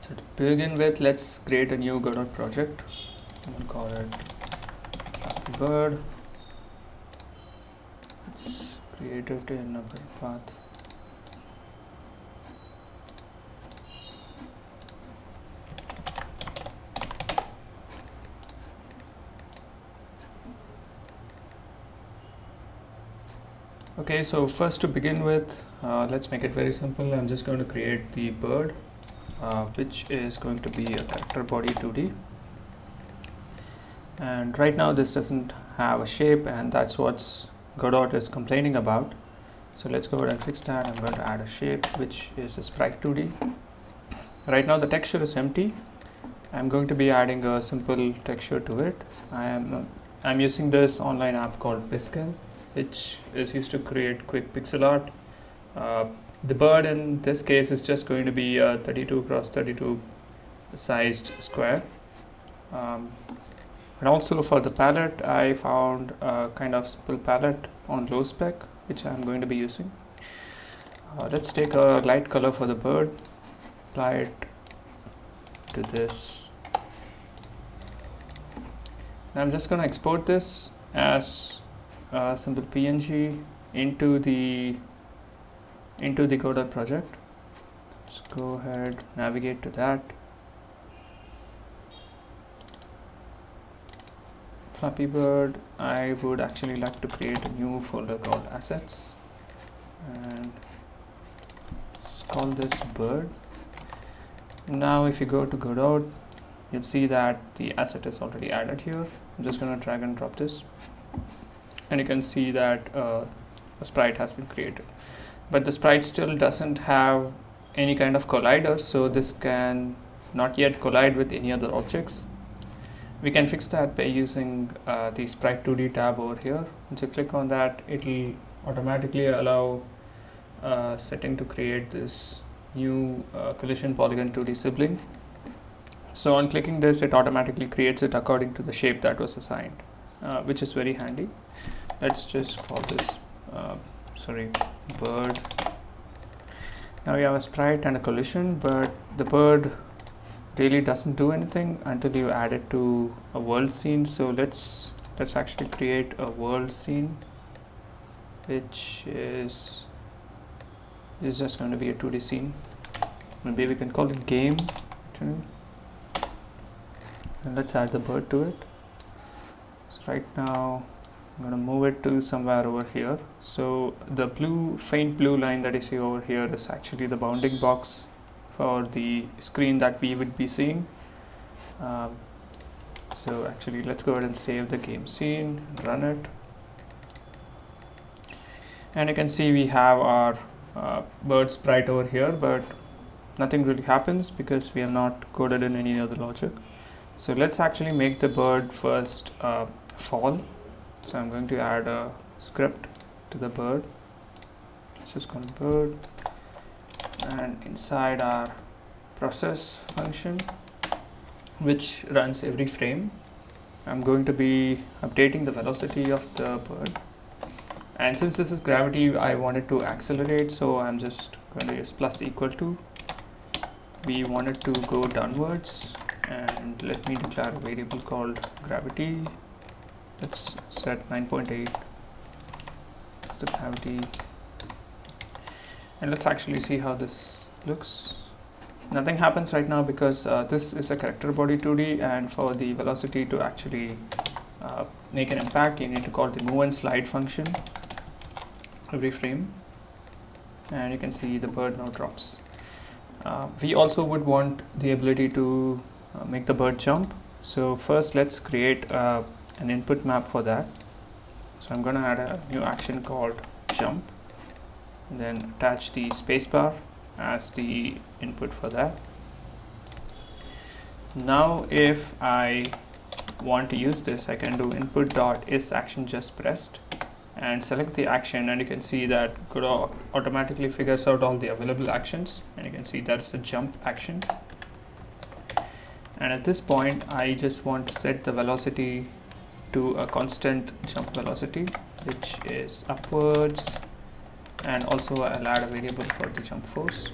So to begin with, let's create a new Godot project. We'll call it Flappy Bird. Let's create it in a build path. Okay, so first to begin with, let's make it very simple. I'm just going to create the bird, which is going to be a character body 2D. And right now this doesn't have a shape, and that's what Godot is complaining about. So let's go ahead and fix that. I'm going to add a shape, which is a sprite 2D. Right now the texture is empty. I'm going to be adding a simple texture to it. I'm using this online app called Piskel, which is used to create quick pixel art. The bird in this case is just going to be a 32 cross 32 sized square. And also for the palette, I found a kind of simple palette on low spec, which I'm going to be using. Let's take a light color for the bird, apply it to this. Now I'm just going to export this as a simple PNG into the Godot project. Let's go ahead, navigate to that. Flappy Bird, I would actually like to create a new folder called assets, and let's call this bird. Now if you go to Godot, you'll see that the asset is already added here. I'm just going to drag and drop this, and you can see that a sprite has been created, but the sprite still doesn't have any kind of collider, so this can not yet collide with any other objects. We can fix that by using the sprite 2D tab over here. Once you click on that, it will automatically allow setting to create this new collision polygon 2D sibling. So on clicking this, it automatically creates it according to the shape that was assigned, which is very handy. Let's just call this bird. Now we have a sprite and a collision, but the bird really doesn't do anything until you add it to a world scene. So let's actually create a world scene, which is just going to be a 2D scene. Maybe we can call it game actually. And let's add the bird to it. So right now I'm going to move it to somewhere over here. So the faint blue line that you see over here is actually the bounding box for the screen that we would be seeing. So actually let's go ahead and save the game scene, run it, and you can see we have our bird sprite over here, but nothing really happens because we have not coded in any other logic. So let's actually make the bird first fall. So I'm going to add a script to the bird. Let's just call it bird, and inside our process function, which runs every frame, I'm going to be updating the velocity of the bird. And since this is gravity, I wanted to accelerate, so I'm just going to use plus equal to. We want it to go downwards, and let me declare a variable called gravity. Let's set 9.8 as the gravity. And let's actually see how this looks. Nothing happens right now because this is a character body 2D, and for the velocity to actually make an impact, you need to call the move and slide function every frame. And you can see the bird now drops. We also would want the ability to make the bird jump. So first let's create an input map for that. So I'm going to add a new action called jump, and then attach the spacebar as the input for that. Now if I want to use this, I can do input.isActionJustPressed and select the action, and you can see that Godot automatically figures out all the available actions, and you can see that's a jump action. And at this point I just want to set the velocity to a constant jump velocity, which is upwards, and also I'll add a variable for the jump force.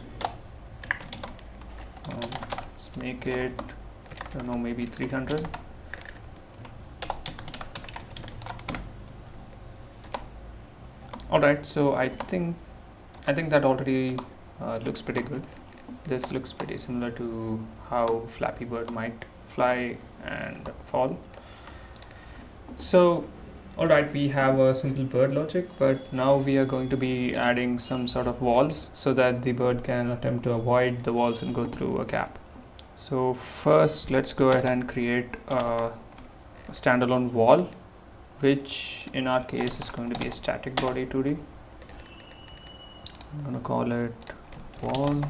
let's make it, I don't know, maybe 300. Alright, so I think that already looks pretty good. This looks pretty similar to how Flappy Bird might fly and fall. So alright, we have a simple bird logic, but now we are going to be adding some sort of walls so that the bird can attempt to avoid the walls and go through a gap. So first, let's go ahead and create a standalone wall, which in our case is going to be a static body 2D. I'm going to call it wall,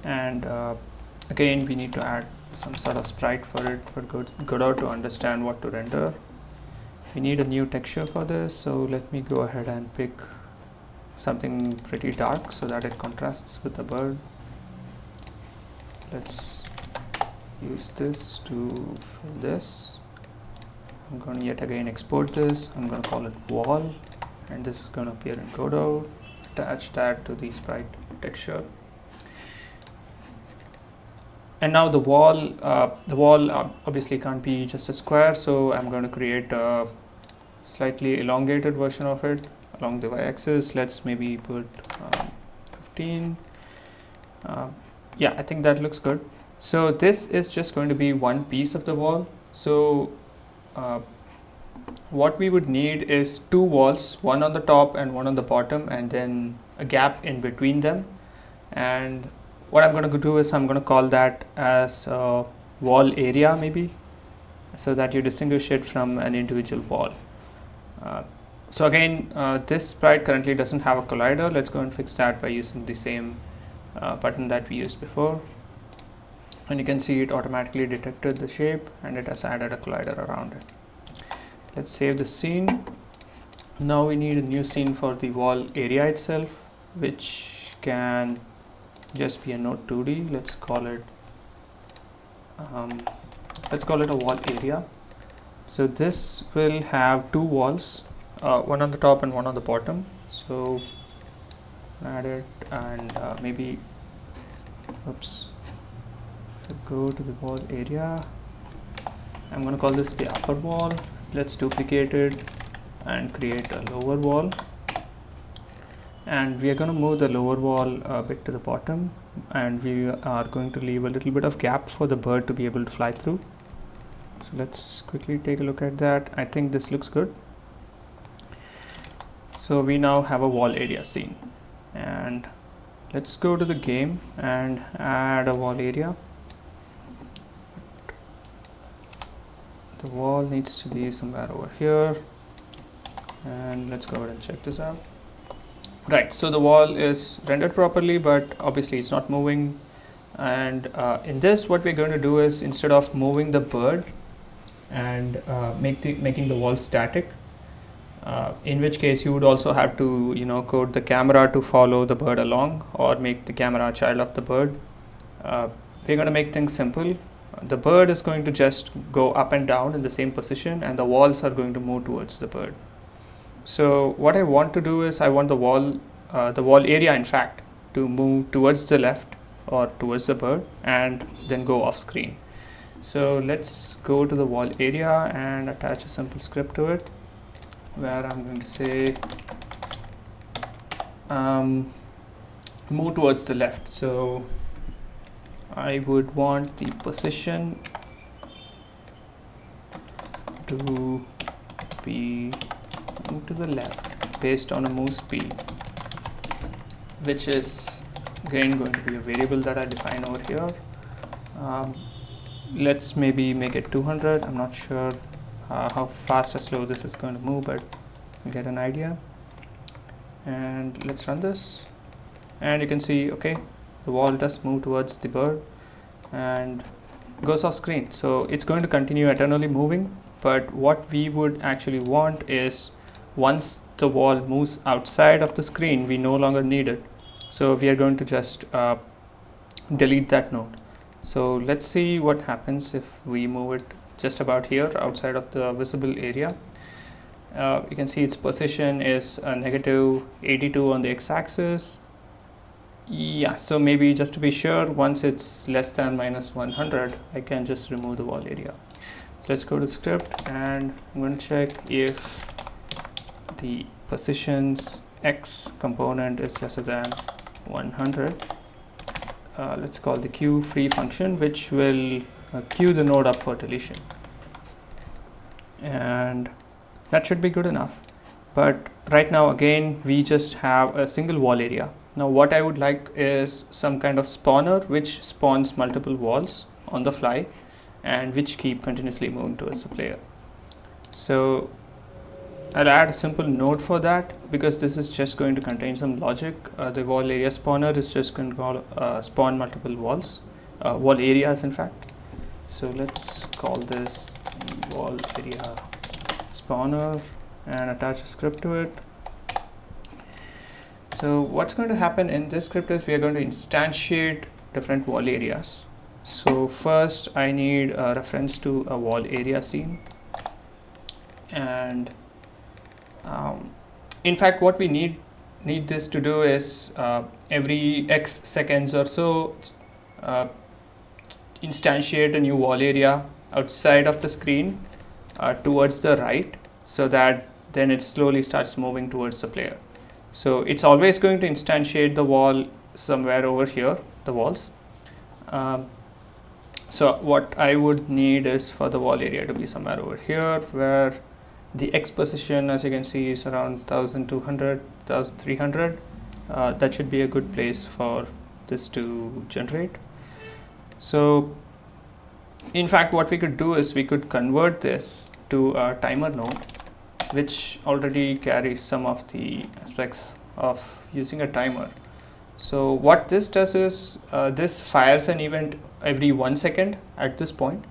and again we need to add some sort of sprite for it for Godot to understand what to render. We need a new texture for this, so let me go ahead and pick something pretty dark so that it contrasts with the bird. Let's use this to fill this. I'm going to yet again export this. I'm going to call it wall, and this is going to appear in Godot. Attach that to the sprite texture. And now the wall obviously can't be just a square, so I'm going to create a slightly elongated version of it along the y-axis. Let's maybe put 15. Yeah, I think that looks good. So this is just going to be one piece of the wall. So what we would need is two walls, one on the top and one on the bottom, and then a gap in between them. And what I'm going to do is I'm going to call that as a wall area, maybe, so that you distinguish it from an individual wall. So again, this sprite currently doesn't have a collider. Let's go and fix that by using the same button that we used before. And you can see it automatically detected the shape and it has added a collider around it. Let's save the scene. Now we need a new scene for the wall area itself, which can just be a node 2D. Let's call it a wall area. So this will have two walls, one on the top and one on the bottom. So add it, and maybe go to the wall area. I'm going to call this the upper wall. Let's duplicate it and create a lower wall, and we are going to move the lower wall a bit to the bottom, and we are going to leave a little bit of gap for the bird to be able to fly through. So let's quickly take a look at that. I think this looks good. So we now have a wall area scene, and let's go to the game and add a wall area. The wall needs to be somewhere over here, and let's go ahead and check this out. Right, so the wall is rendered properly, but obviously it's not moving. And in this, what we're going to do is, instead of moving the bird and making the wall static, in which case you would also have to code the camera to follow the bird along, or make the camera a child of the bird. We're going to make things simple. The bird is going to just go up and down in the same position, and the walls are going to move towards the bird. So what I want to do is I want the wall area, in fact, to move towards the left or towards the bird and then go off screen. So let's go to the wall area and attach a simple script to it, where I'm going to say move towards the left. So I would want the position to be moved to the left based on a move speed, which is again going to be a variable that I define over here. Let's maybe make it 200. I'm not sure how fast or slow this is going to move, but you get an idea. And let's run this, and you can see, okay, the wall does move towards the bird and goes off screen. So it's going to continue eternally moving, but what we would actually want is, once the wall moves outside of the screen, we no longer need it. So we are going to just delete that node. So let's see what happens if we move it just about here outside of the visible area. You can see its position is -82 on the x-axis, Yeah, so maybe just to be sure, once it's less than -100, I can just remove the wall area. So let's go to script, and I'm going to check if the positions x component is lesser than 100. Let's call the queue free function, which will queue the node up for deletion. And that should be good enough. But right now, again, we just have a single wall area. Now what I would like is some kind of spawner which spawns multiple walls on the fly and which keep continuously moving towards the player. So I'll add a simple node for that, because this is just going to contain some logic. The wall area spawner is just going to spawn multiple walls, wall areas in fact. So let's call this wall area spawner and attach a script to it. So what's going to happen in this script is we are going to instantiate different wall areas. So first I need a reference to a wall area scene, and in fact what we need this to do is every x seconds or so instantiate a new wall area outside of the screen towards the right, so that then it slowly starts moving towards the player. So it's always going to instantiate the wall somewhere over here, the walls. So what I would need is for the wall area to be somewhere over here, where the x position, as you can see, is around 1200, 1300. That should be a good place for this to generate. So in fact what we could do is we could convert this to a timer node, which already carries some of the aspects of using a timer. So what this does is this fires an event every 1 second at this point.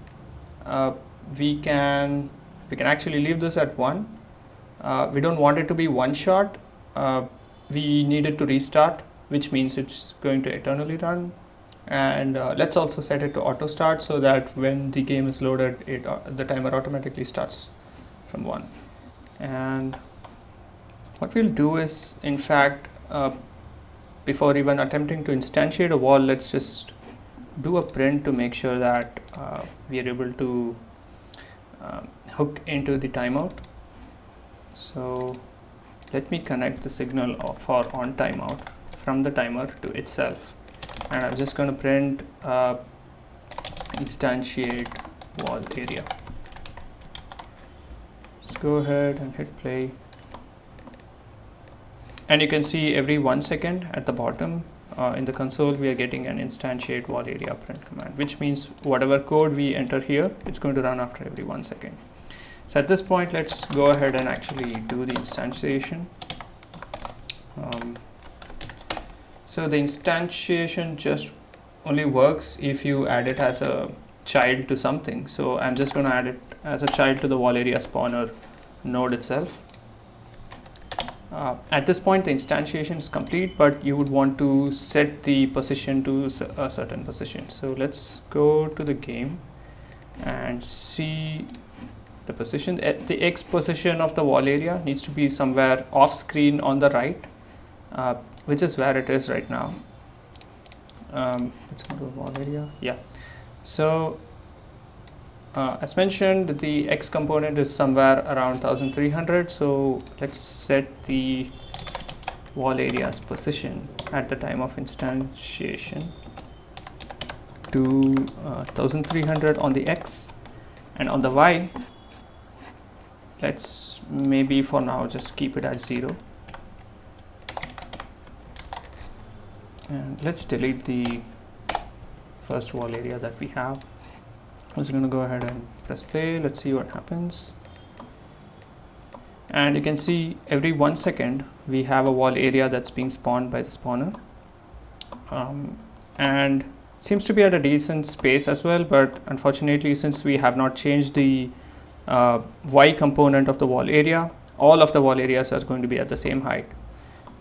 We can actually leave this at 1. We don't want it to be one shot. We need it to restart, which means it's going to eternally run. And let's also set it to auto start, so that when the game is loaded, the timer automatically starts from 1. And what we'll do is, in fact, before even attempting to instantiate a wall, let's just do a print to make sure that we are able to hook into the timeout. So let me connect the signal for on timeout from the timer to itself, and I'm just going to print instantiate wall area. Let's go ahead and hit play, and you can see every 1 second at the bottom in the console we are getting an instantiate wall area print command, which means whatever code we enter here, it's going to run after every 1 second. So at this point, let's go ahead and actually do the instantiation. So the instantiation just only works if you add it as a child to something. So I'm just going to add it as a child to the wall area spawner node itself. At this point the instantiation is complete, but you would want to set the position to a certain position. So let's go to the game and see the position. The x position of the wall area needs to be somewhere off screen on the right, which is where it is right now. Let's go to wall area. Yeah. So as mentioned, the x component is somewhere around 1300. So let's set the wall area's position at the time of instantiation to 1300 on the x, and on the y, let's maybe for now just keep it at 0. And let's delete the first wall area that we have. I'm just going to go ahead and press play. Let's see what happens. And you can see every 1 second we have a wall area that's being spawned by the spawner, and seems to be at a decent space as well. But unfortunately, since we have not changed the y component of the wall area, all of the wall areas are going to be at the same height.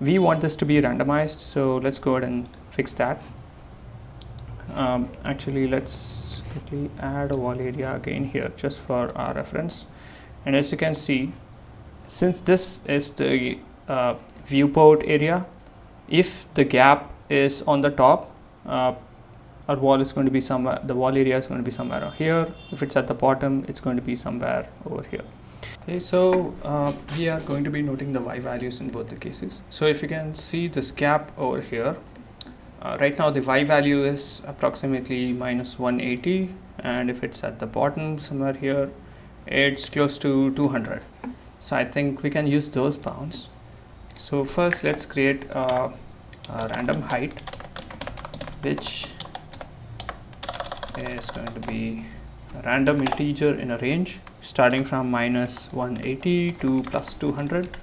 We want this to be randomized, so let's go ahead and fix that. Actually, let's quickly add a wall area again here just for our reference. And as you can see, since this is the viewport area, if the gap is on the top, our wall is going to be somewhere, the wall area is going to be somewhere here. If it's at the bottom, it's going to be somewhere over here. Okay, so we are going to be noting the y values in both the cases. So if you can see this gap over here, right now the y value is approximately minus 180, and if it's at the bottom somewhere here, it's close to 200. So I think we can use those bounds. So first let's create a random height, which is going to be a random integer in a range starting from minus 180 to plus 200,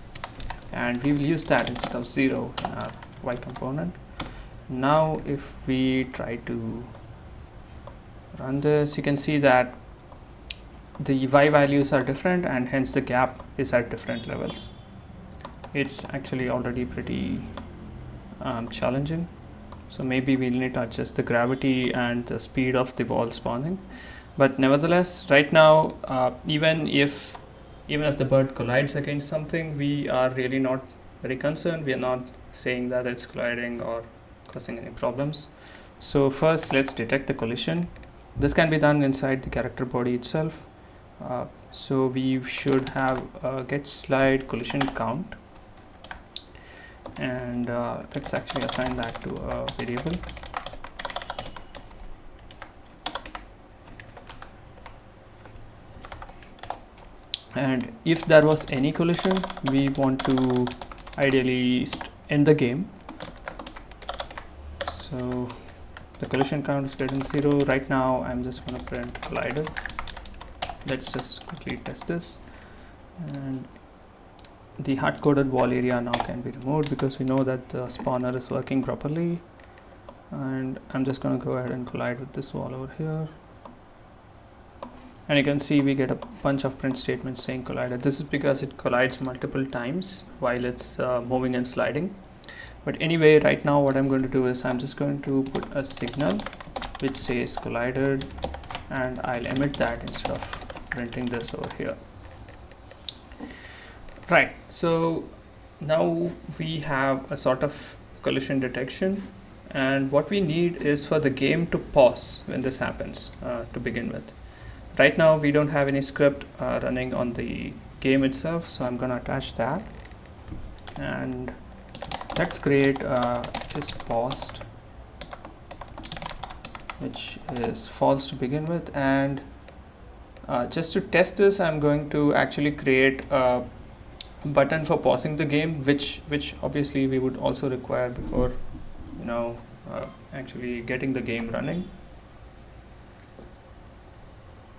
and we will use that instead of 0 in our y component. Now if we try to run this, you can see that the y values are different, and hence the gap is at different levels. It's actually already pretty challenging, so maybe we'll need to adjust the gravity and the speed of the wall spawning. But nevertheless, right now, even if the bird collides against something, we are really not very concerned. We are not saying that it's colliding or causing any problems. So first let's detect the collision. This can be done inside the character body itself. So we should have a get slide collision count, and let's actually assign that to a variable. And if there was any collision, we want to ideally end the game. So the collision count is greater than 0. Right now I'm just going to print collider. Let's just quickly test this, and the hard-coded wall area now can be removed because we know that the spawner is working properly. And I'm just going to go ahead and collide with this wall over here, and you can see we get a bunch of print statements saying collider. This is because it collides multiple times while it's moving and sliding. But anyway, right now what I'm going to do is I'm just going to put a signal which says collided, and I'll emit that instead of printing this over here. Right, so now we have a sort of collision detection, and what we need is for the game to pause when this happens to begin with. Right now we don't have any script running on the game itself, so I'm going to attach that, and let's create is paused, which is false to begin with. And just to test this, I'm going to actually create a button for pausing the game, which obviously we would also require before actually getting the game running.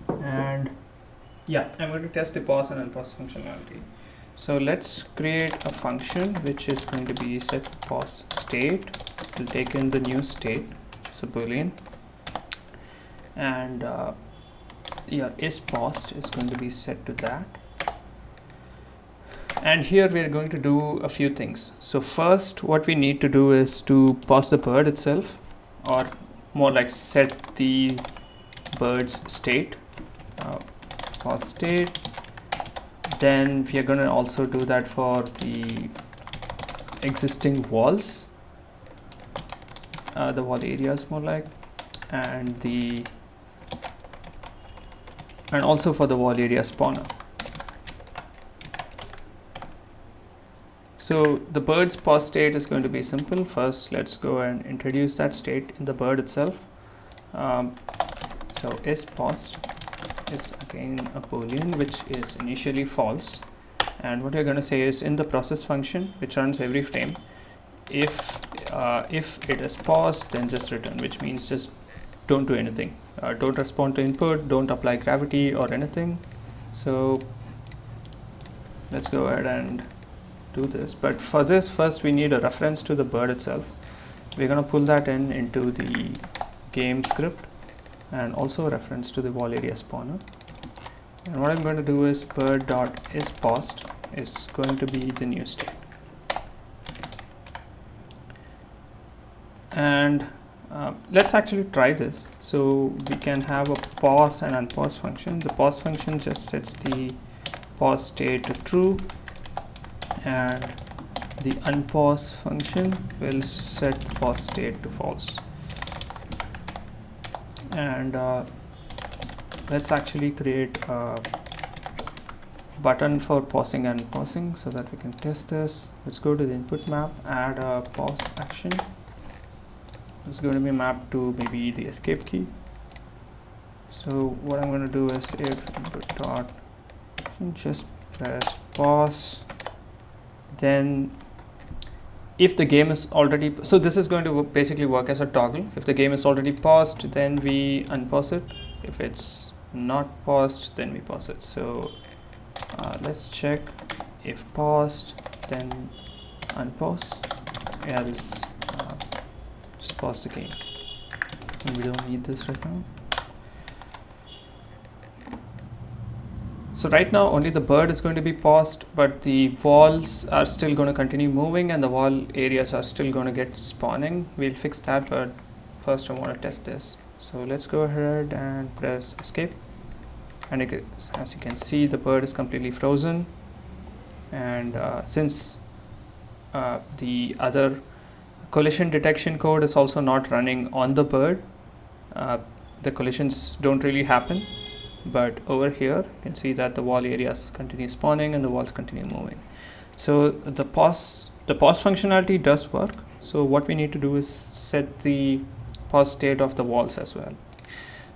And yeah, I'm going to test the pause and unpause functionality. So let's create a function which is going to be set pause state. We'll take in the new state, which is a boolean, and is paused is going to be set to that. And here we are going to do a few things. So first, what we need to do is to pause the bird itself, or more like set the bird's state. Pause state. Then we are going to also do that for the existing walls, the wall areas more like, and also for the wall area spawner. So the bird's pause state is going to be simple. First, let's go and introduce that state in the bird itself. So is paused is again a boolean which is initially false, and what you're going to say is in the process function which runs every frame, if it is paused, then just return, which means just don't do anything, don't respond to input, don't apply gravity or anything. So let's go ahead and do this, but for this first we need a reference to the bird itself. We're going to pull that into the game script, and also a reference to the wall area spawner. And what I'm going to do is bird.isPaused is going to be the new state. And let's actually try this. So we can have a pause and unpause function. The pause function just sets the pause state to true, and the unpause function will set the pause state to false. And let's actually create a button for pausing and unpausing so that we can test this. Let's go to the input map, add a pause action. It's going to be mapped to maybe the escape key. So what I'm going to do is if input dot just press pause, then if the game is already, so this is going to basically work as a toggle. If the game is already paused, then we unpause it. If it's not paused, then we pause it. So let's check. If paused, then unpause. Yeah, this just pause the game. We don't need this right now. So right now only the bird is going to be paused, but the walls are still going to continue moving and the wall areas are still going to get spawning. We'll fix that, but first I want to test this. So let's go ahead and press escape, and as you can see, the bird is completely frozen. And since the other collision detection code is also not running on the bird, the collisions don't really happen. But over here you can see that the wall areas continue spawning and the walls continue moving. So the pause functionality does work. So what we need to do is set the pause state of the walls as well.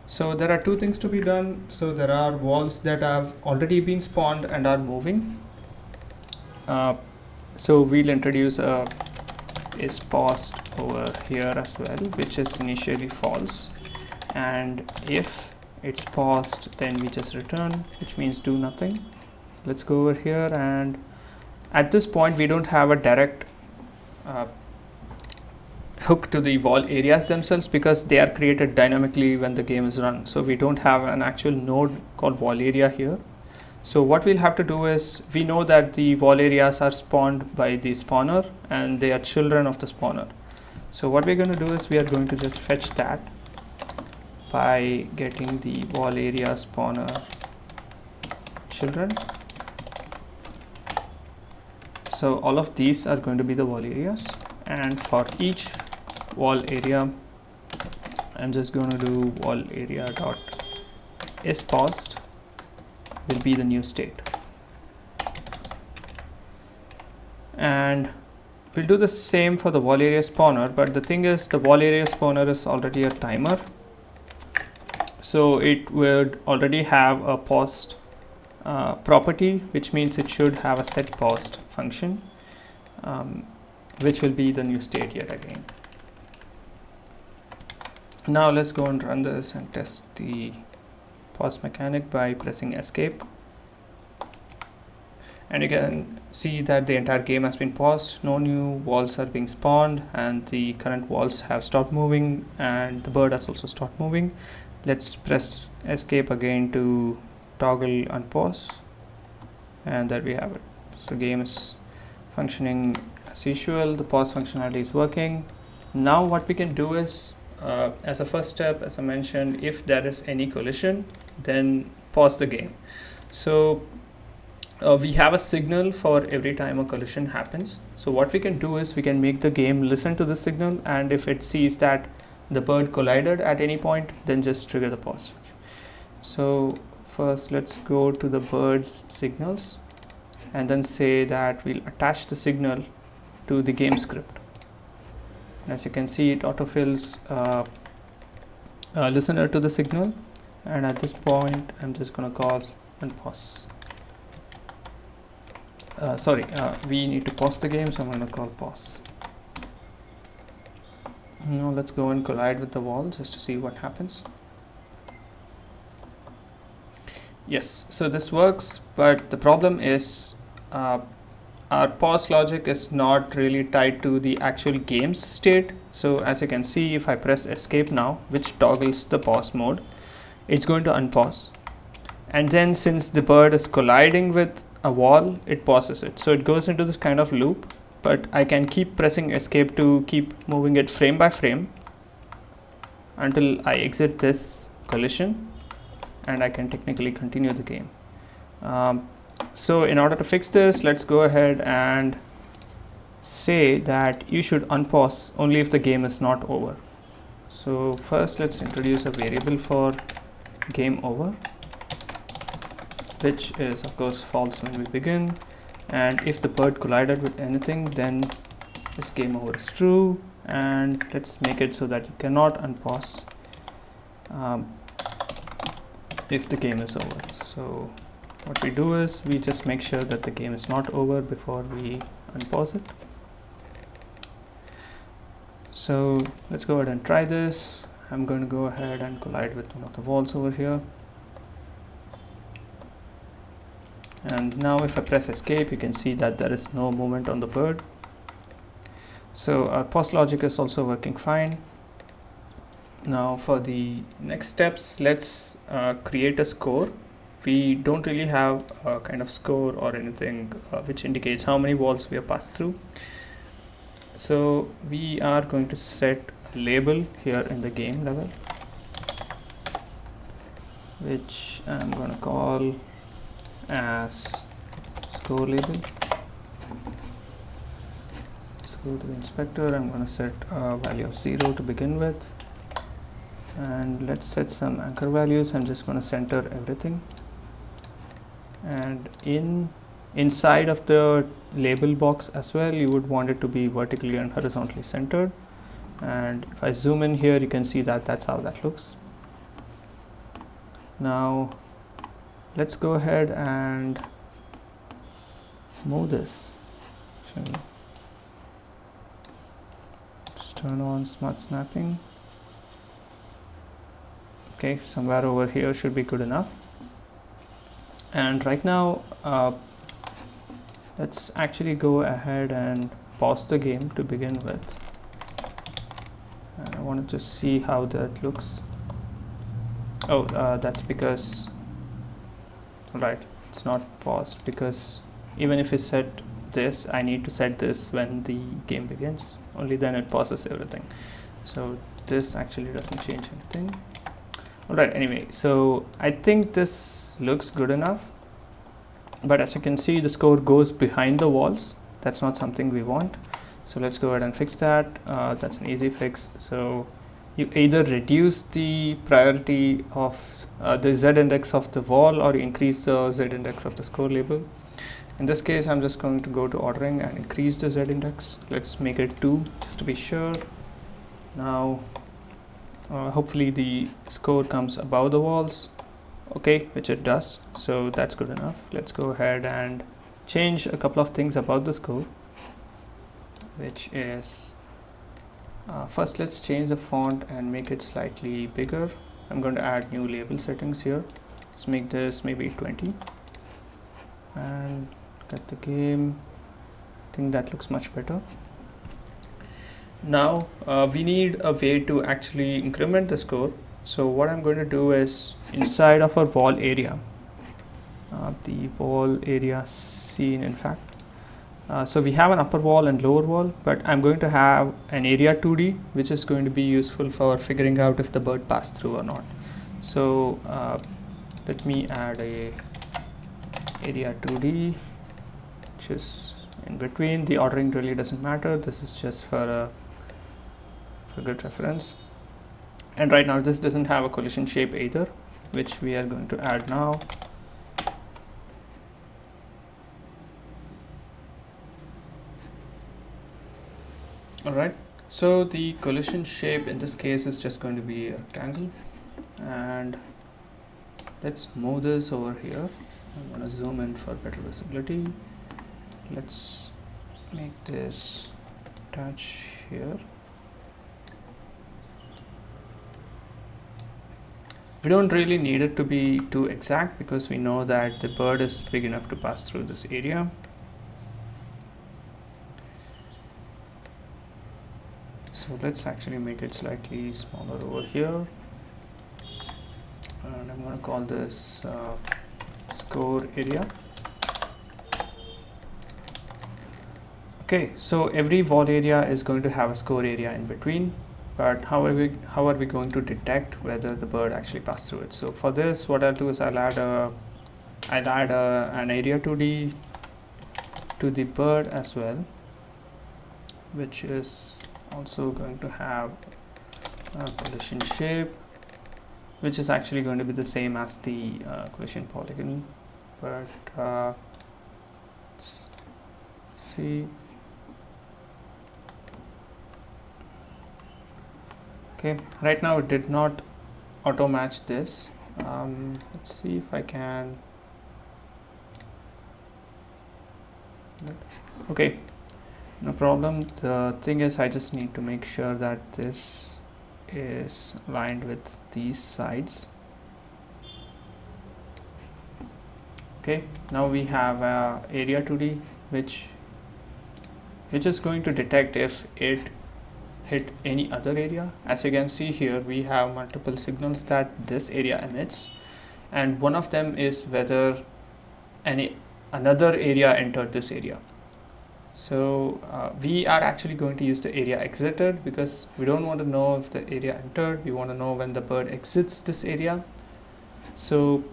So there are two things to be done. So there are walls that have already been spawned and are moving. So we'll introduce a is paused over here as well, which is initially false, and if it's paused, then we just return, which means do nothing. Let's go over here, and at this point we don't have a direct hook to the wall areas themselves because they are created dynamically when the game is run. So we don't have an actual node called wall area here. So what we'll have to do is, we know that the wall areas are spawned by the spawner and they are children of the spawner. So what we're going to do is we are going to just fetch that by getting the wall area spawner children. So all of these are going to be the wall areas, and for each wall area I'm just going to do wall area dot is paused will be the new state, and we'll do the same for the wall area spawner. But the thing is, the wall area spawner is already a timer, so it would already have a paused property, which means it should have a set paused function, which will be the new state yet again. Now let's go and run this and test the pause mechanic by pressing escape, and you can see that the entire game has been paused. No new walls are being spawned, and the current walls have stopped moving, and the bird has also stopped moving. Let's press escape again to toggle unpause, and there we have it. So the game is functioning as usual. The pause functionality is working. Now what we can do is, as a first step, as I mentioned, if there is any collision, then pause the game. So we have a signal for every time a collision happens. So what we can do is we can make the game listen to the signal, and if it sees that the bird collided at any point, then just trigger the pause. So first let's go to the bird's signals and then say that we'll attach the signal to the game script. As you can see, it autofills a listener to the signal, and at this point I'm just going to call unpause. We need to pause the game, so I'm going to call pause. Now let's go and collide with the wall just to see what happens. Yes, so this works, but the problem is our pause logic is not really tied to the actual game's state. So as you can see, if I press escape now, which toggles the pause mode, it's going to unpause, and then since the bird is colliding with a wall, it pauses it. So it goes into this kind of loop, but I can keep pressing escape to keep moving it frame by frame until I exit this collision, and I can technically continue the game. So in order to fix this, let's go ahead and say that you should unpause only if the game is not over. So first let's introduce a variable for game over, which is of course false when we begin, and if the bird collided with anything, then this game over is true. And let's make it so that you cannot unpause if the game is over. So what we do is we just make sure that the game is not over before we unpause it. So let's go ahead and try this. I'm going to go ahead and collide with one of the walls over here. And now if I press escape, you can see that there is no movement on the bird. So our pause logic is also working fine. Now for the next steps, let's create a score. We don't really have a kind of score or anything which indicates how many walls we have passed through. So we are going to set a label here in the game level, which I'm going to call as score label. Let's go to the inspector. I'm going to set a value of 0 to begin with, and let's set some anchor values. I'm just going to center everything, and inside of the label box as well, you would want it to be vertically and horizontally centered. And if I zoom in here, you can see that that's how that looks. Now let's go ahead and move this. Just turn on smart snapping. Okay, somewhere over here should be good enough. And right now let's actually go ahead and pause the game to begin with. And I want to just see how that looks. Oh, that's because, right, it's not paused, because even if you set this, I need to set this when the game begins. Only then it pauses everything. So this actually doesn't change anything. Alright, anyway, so I think this looks good enough. But as you can see, the score goes behind the walls. That's not something we want. So let's go ahead and fix that. That's an easy fix. So you either reduce the priority of the Z index of the wall, or you increase the Z index of the score label. In this case, I'm just going to go to ordering and increase the Z index. Let's make it 2 just to be sure. Now hopefully the score comes above the walls. Okay, which it does, so that's good enough. Let's go ahead and change a couple of things about the score, which is first let's change the font and make it slightly bigger. I'm going to add new label settings here. Let's make this maybe 20 and get the game. I think that looks much better. Now we need a way to actually increment the score. So what I'm going to do is, inside of our wall area, the wall area scene in fact, so we have an upper wall and lower wall, but I'm going to have an area 2D, which is going to be useful for figuring out if the bird passed through or not. So let me add a area 2D, which is in between. The ordering really doesn't matter. This is just for good reference. And right now this doesn't have a collision shape either, which we are going to add now. Alright, so the collision shape in this case is just going to be a rectangle. And let's move this over here. I'm going to zoom in for better visibility. Let's make this touch here. We don't really need it to be too exact, because we know that the bird is big enough to pass through this area. So let's actually make it slightly smaller over here. And I'm going to call this score area. Okay, so every wall area is going to have a score area in between. But how are we going to detect whether the bird actually passed through it? So for this, what I'll do is I'll add an area 2D to the bird as well. which is also going to have a collision shape, which is actually going to be the same as the collision polygon, but let's see. Okay, right now it did not auto match this. Let's see if I can. Okay, no problem. The thing is, I just need to make sure that this is aligned with these sides. Okay, now we have area 2D, which is going to detect if it hit any other area. As you can see here, we have multiple signals that this area emits, and one of them is whether another area entered this area. So we are actually going to use the area exited because we don't want to know if the area entered. We want to know when the bird exits this area. So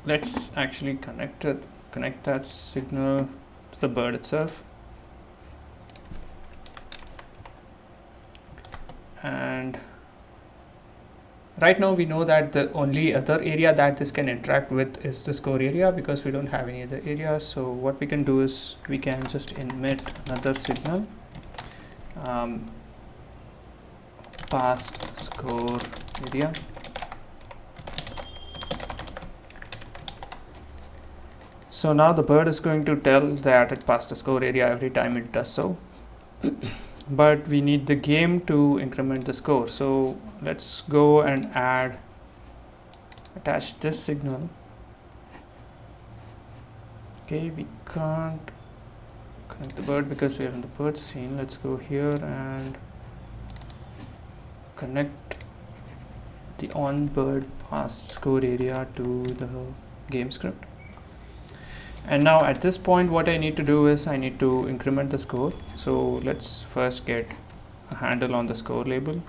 let's actually connect that signal to the bird itself. And right now we know that the only other area that this can interact with is the score area, because we don't have any other areas. So what we can do is we can just emit another signal, past score area. So now the bird is going to tell that it passed the score area every time it does so. But we need the game to increment the score. So let's go and attach this signal. Okay, we can't connect the bird because we are in the bird scene. Let's go here and connect the on bird past score area to the game script. And now at this point, what I need to do is I need to increment the score. So let's first get a handle on the score label.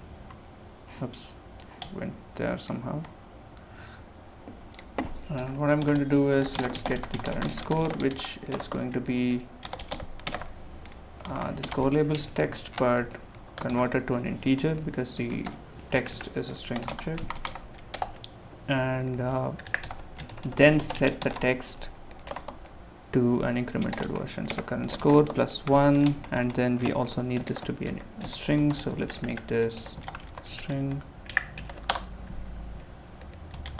Oops, went there somehow. And what I'm going to do is let's get the current score, which is going to be the score labels text, but converted to an integer because the text is a string object. And then set the text to an incremented version. So current score +1, and then we also need this to be a string. So let's make this string,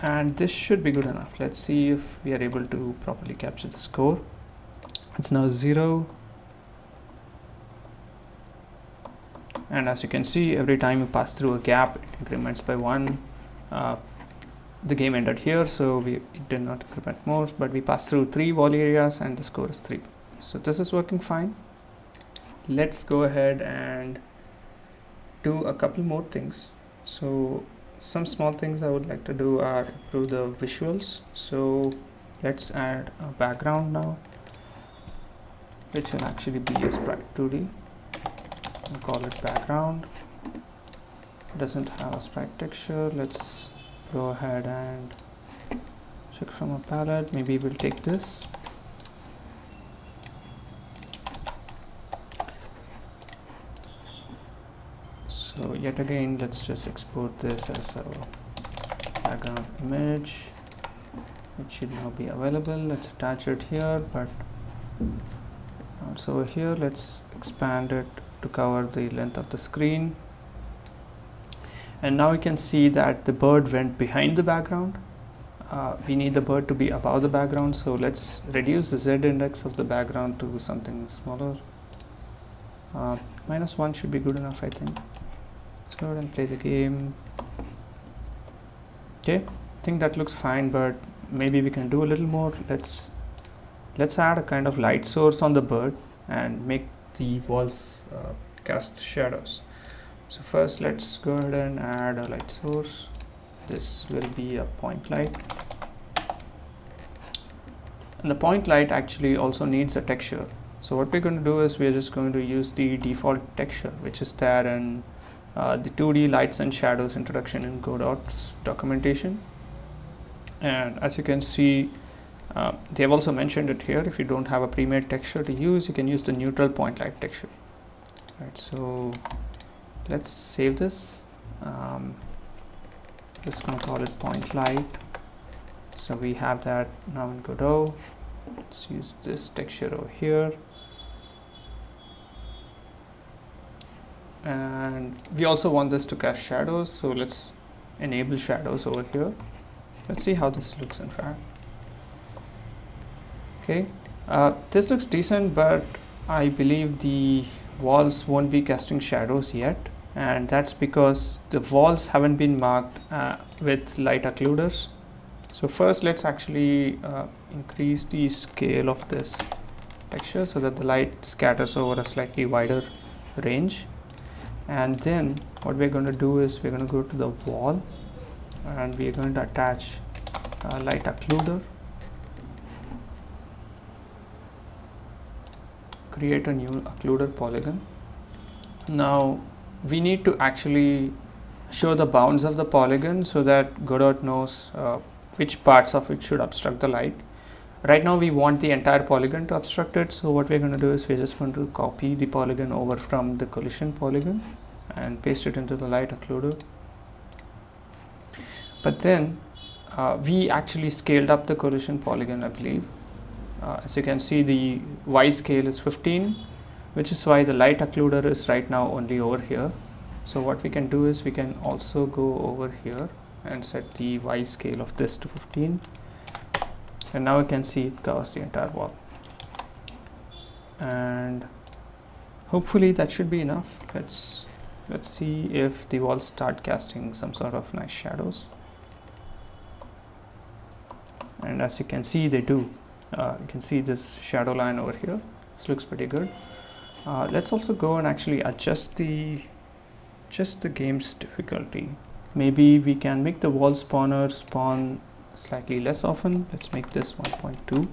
and this should be good enough. Let's see if we are able to properly capture the score. It's now 0, and as you can see, every time you pass through a gap, it increments by 1. The game ended here, so it did not increment more, but we passed through 3 volley areas and the score is 3. So this is working fine. Let's go ahead and do a couple more things. So some small things I would like to do are improve the visuals. So let's add a background now, which will actually be a sprite 2D. We'll call it background. It doesn't have a sprite texture. Let's go ahead and check from a palette. Maybe we'll take this. So yet again, let's just export this as a background image. It should now be available. Let's attach it here, but also here, let's expand it to cover the length of the screen. And now you can see that the bird went behind the background. We need the bird to be above the background, so let's reduce the Z index of the background to something smaller. -1 should be good enough, I think. Let's go ahead and play the game. Okay, I think that looks fine, but maybe we can do a little more. Let's add a kind of light source on the bird and make the walls cast shadows. So first, let's go ahead and add a light source. This will be a point light, and the point light actually also needs a texture. So what we're going to do is we're just going to use the default texture, which is there in the 2D lights and shadows introduction in Godot's documentation. And as you can see, they have also mentioned it here. If you don't have a pre-made texture to use, you can use the neutral point light texture. Right, so let's save this. Just gonna call it point light. So we have that now in Godot. Let's use this texture over here. And we also want this to cast shadows, so let's enable shadows over here. Let's see how this looks in fact. Okay, this looks decent, but I believe the walls won't be casting shadows yet, and that's because the walls haven't been marked with light occluders. So first let's actually increase the scale of this texture so that the light scatters over a slightly wider range. And then what we're going to do is we're going to go to the wall and we're going to attach a light occluder, create a new occluder polygon. Now we need to actually show the bounds of the polygon so that Godot knows which parts of it should obstruct the light. Right now we want the entire polygon to obstruct it, so what we're going to do is we're just going to copy the polygon over from the collision polygon and paste it into the light occluder. But then we actually scaled up the collision polygon, I believe. As you can see, the Y scale is 15, which is why the light occluder is right now only over here. So what we can do is we can also go over here and set the Y scale of this to 15. And now you can see it covers the entire wall. And hopefully that should be enough. Let's see if the walls start casting some sort of nice shadows. And as you can see, they do. You can see this shadow line over here. This looks pretty good. Let's also go and actually adjust the game's difficulty. Maybe we can make the wall spawner spawn slightly less often. Let's make this 1.2.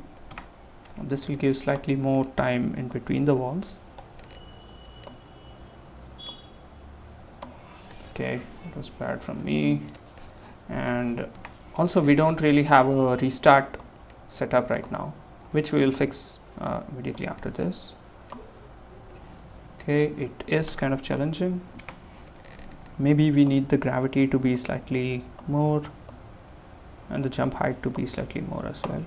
This will give slightly more time in between the walls. Okay, it was bad from me. And also we don't really have a restart setup right now, which we will fix immediately after this. Okay, it is kind of challenging. Maybe we need the gravity to be slightly more and the jump height to be slightly more as well.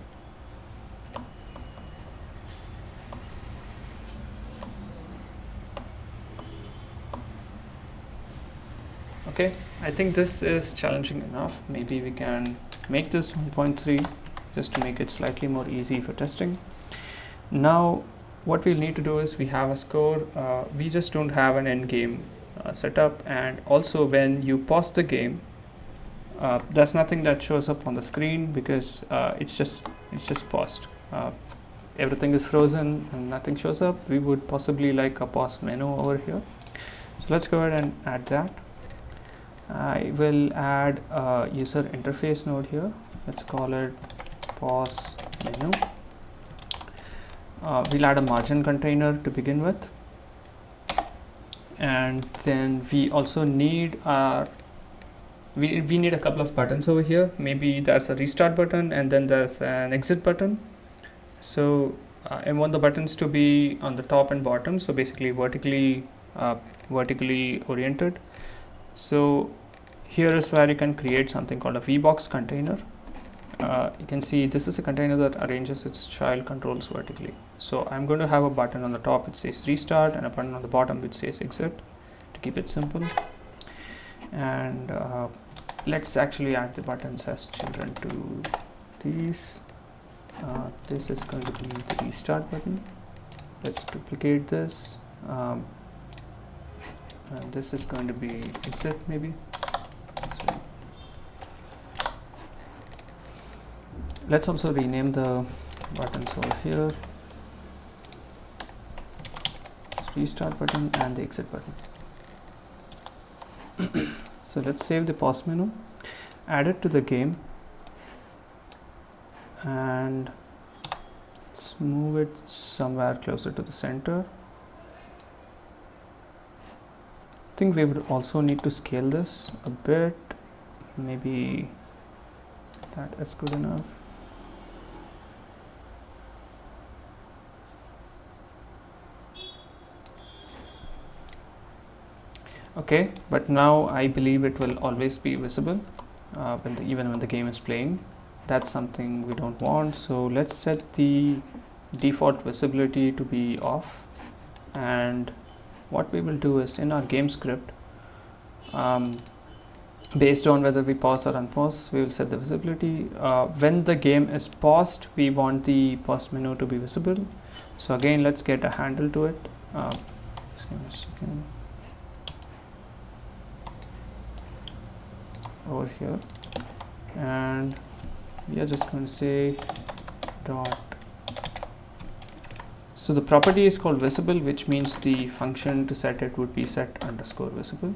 Okay, I think this is challenging enough. Maybe we can make this 1.3 just to make it slightly more easy for testing. Now what we'll need to do is we have a score. We just don't have an end game setup, and also when you pause the game, there's nothing that shows up on the screen because it's just paused. Everything is frozen and nothing shows up. We would possibly like a pause menu over here. So let's go ahead and add that. I will add a user interface node here. Let's call it pause menu. We'll add a margin container to begin with, and then we also need our we need a couple of buttons over here. Maybe there's a restart button and then there's an exit button. So I want the buttons to be on the top and bottom, so basically vertically oriented. So here is where you can create something called a VBox container. You can see this is a container that arranges its child controls vertically. So I'm going to have a button on the top which says restart and a button on the bottom which says exit to keep it simple. And let's actually add the buttons as children to these. This is going to be the restart button. Let's duplicate this. And this is going to be exit maybe. So let's also rename the buttons over here. Restart button and the exit button. So let's save the pause menu, add it to the game, and let's move it somewhere closer to the center. I think we would also need to scale this a bit. Maybe that is good enough. Okay, but now I believe it will always be visible even when the game is playing. That's something we don't want, so let's set the default visibility to be off. And what we will do is, in our game script, based on whether we pause or unpause, we will set the visibility. When the game is paused, we want the pause menu to be visible. So again, let's get a handle to it. Just give me a second. Over here, and we are just going to say dot. So the property is called visible, which means the function to set it would be set_visible,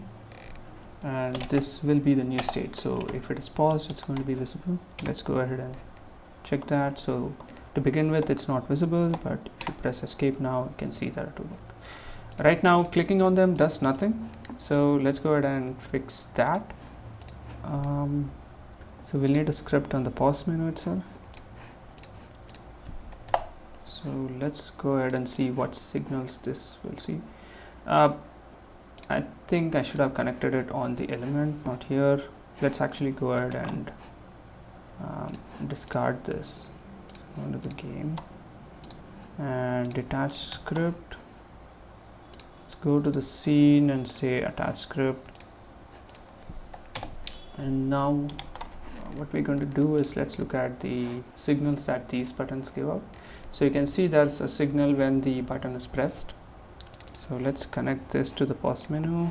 and this will be the new state. So if it is paused, it's going to be visible. Let's go ahead and check that. So to begin with, it's not visible, but if you press escape now, you can see that it will work. Right now, clicking on them does nothing, so let's go ahead and fix that. So we'll need a script on the pause menu itself. So let's go ahead and see what signals this will see. I think I should have connected it on the element, not here. Let's actually go ahead and discard this. Go to the game and detach script. Let's go to the scene and say attach script. And now what we're going to do is, let's look at the signals that these buttons give up. So you can see there's a signal when the button is pressed. So let's connect this to the pause menu,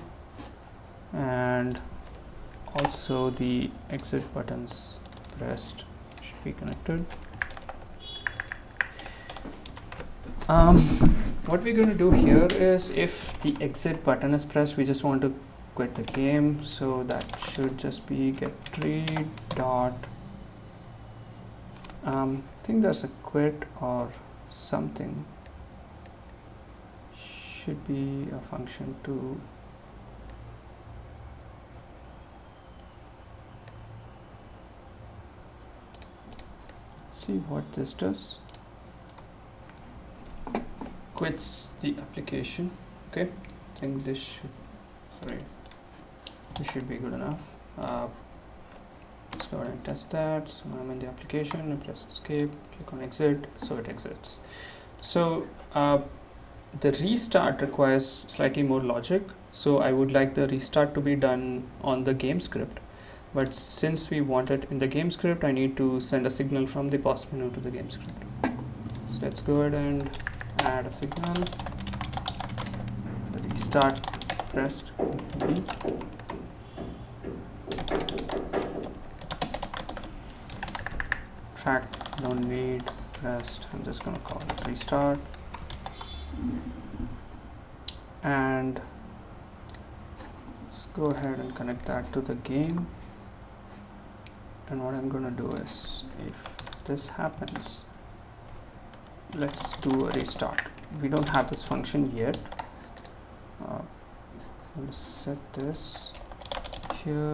and also the exit buttons pressed should be connected. What we're going to do here is, if the exit button is pressed, we just want to quit the game, so that should just be get tree dot. I think there's a quit or something. Should be a function to see what this does. Quits the application. Okay, I think this should be good enough. Let's go ahead and test that. So I'm in the application, I press escape, click on exit, so it exits. So the restart requires slightly more logic, so I would like the restart to be done on the game script, but since we want it in the game script, I need to send a signal from the pause menu to the game script. So let's go ahead and add a signal. The restart pressed B. In fact, don't need pressed, I'm just going to call it restart. And let's go ahead and connect that to the game. And what I'm going to do is, if this happens, let's do a restart. We don't have this function yet. We'll set this here.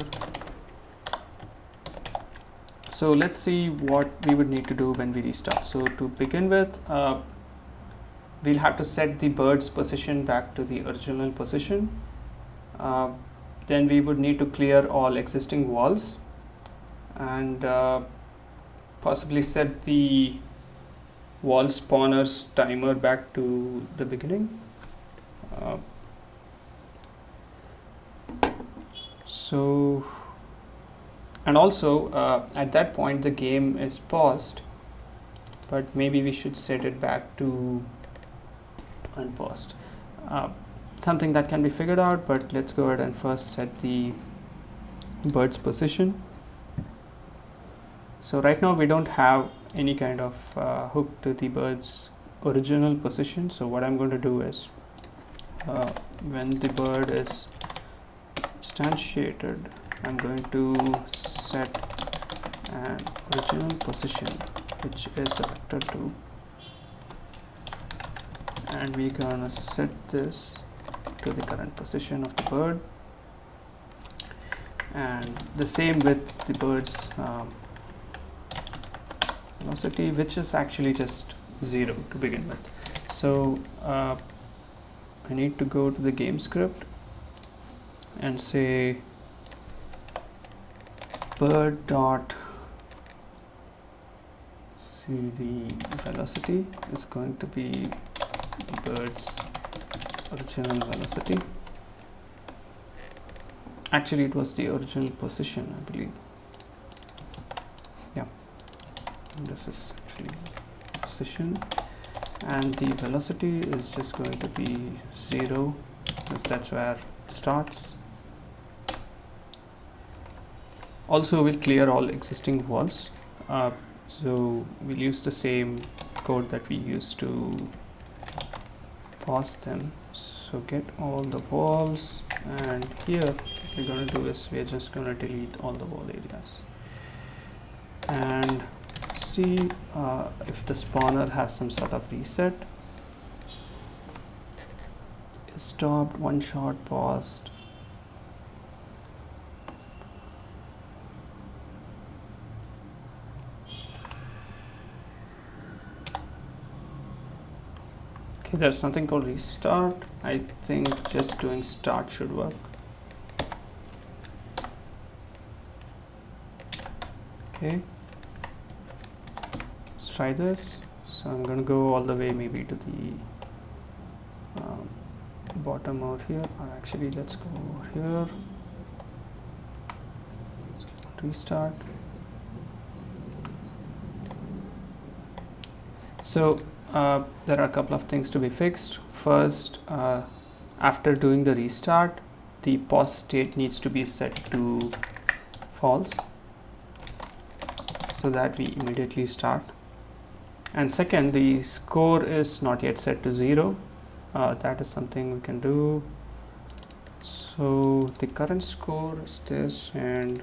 So let's see what we would need to do when we restart. So to begin with, we'll have to set the bird's position back to the original position. Then we would need to clear all existing walls, and possibly set the wall spawner's timer back to the beginning. And also at that point the game is paused, but maybe we should set it back to unpaused. Something that can be figured out, but let's go ahead and first set the bird's position. So right now we don't have any kind of hook to the bird's original position. So what I'm going to do is, when the bird is instantiated, I'm going to set an original position, which is a vector 2, and we're gonna set this to the current position of the bird, and the same with the bird's velocity, which is actually just 0 to begin with. So I need to go to the game script and say bird dot see the velocity is going to be the bird's original velocity. Actually, it was the original position, I believe. Yeah, this is actually position, and the velocity is just going to be 0 because that's where it starts. Also, we'll clear all existing walls. So we'll use the same code that we used to pause them. So get all the walls, and here what we're going to do is we're just going to delete all the wall areas and see if the spawner has some sort of reset. Stopped, one shot, paused. Okay, there's nothing called restart. I think just doing start should work. Okay, let's try this. So I'm going to go all the way maybe to the bottom out here, or actually let's go over here. Let's restart. So there are a couple of things to be fixed. First, after doing the restart, the pause state needs to be set to false so that we immediately start. And second, the score is not yet set to 0. That is something we can do. So the current score is this, and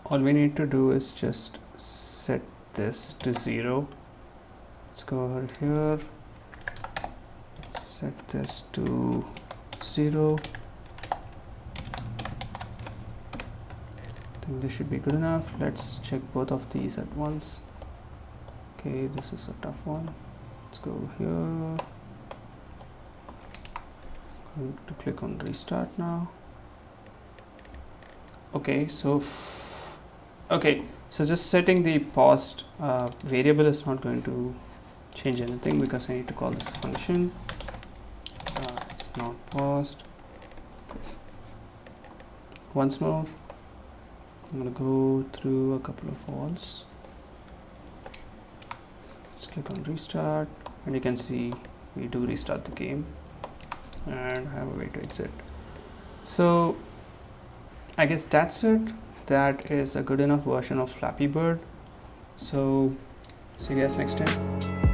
all we need to do is just set this to 0. Let's go over here, set this to 0. I think this should be good enough. Let's check both of these at once. Okay, this is a tough one. Let's go here. Going to click on restart now. Okay, so just setting the paused variable is not going to change anything because I need to call this function. It's not paused. Once more, I'm going to go through a couple of walls. Let's click on restart, and you can see we do restart the game and have a way to exit. So I guess that's it. That is a good enough version of Flappy Bird. So see you guys next time.